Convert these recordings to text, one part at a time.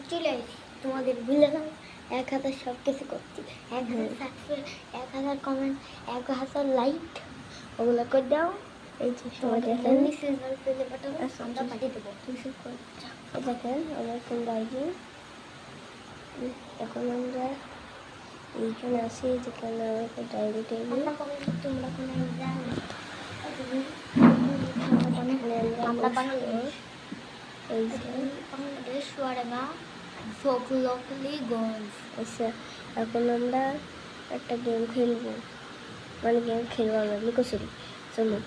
চলে আসি তোমাদের বুঝলাম 1000 সব কিছু করছি 1000 কমেন্ট 1000 লাইক ওগুলো করে দাও। এই যে সবাই দেখেন আমরা পাঠিয়ে দেবো। দেখেন আমার কোন ডাইরি এখন আমরা এইখানে আসি যেখানে আমার ডায়েরি টেবিল তোমরা কোনো জানো আমরা বাংলাদেশ ওয়ারেবা ফোকলোকলিগঞ্জ। আচ্ছা এখন আমরা একটা গেম খেলবো মানে গেম খেলবো আমরা লুকোচুরি। চলো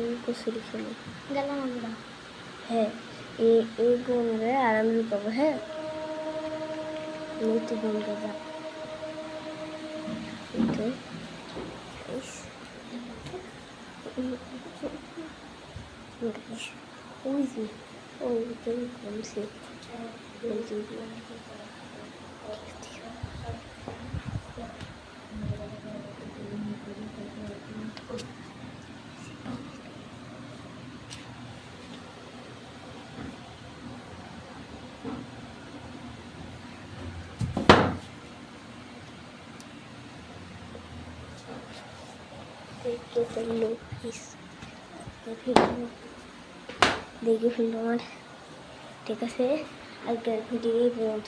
লুকোচুরি খেলো গেলাম আমরা। হ্যাঁ এই গেমে আর আমি লুকাবো। হ্যাঁ নীতি গেমটা যা ওই যে ওই কমছে দেখে ফেললো আমার। ঠিক আছে আজকের ভিডিও এই পর্যন্ত।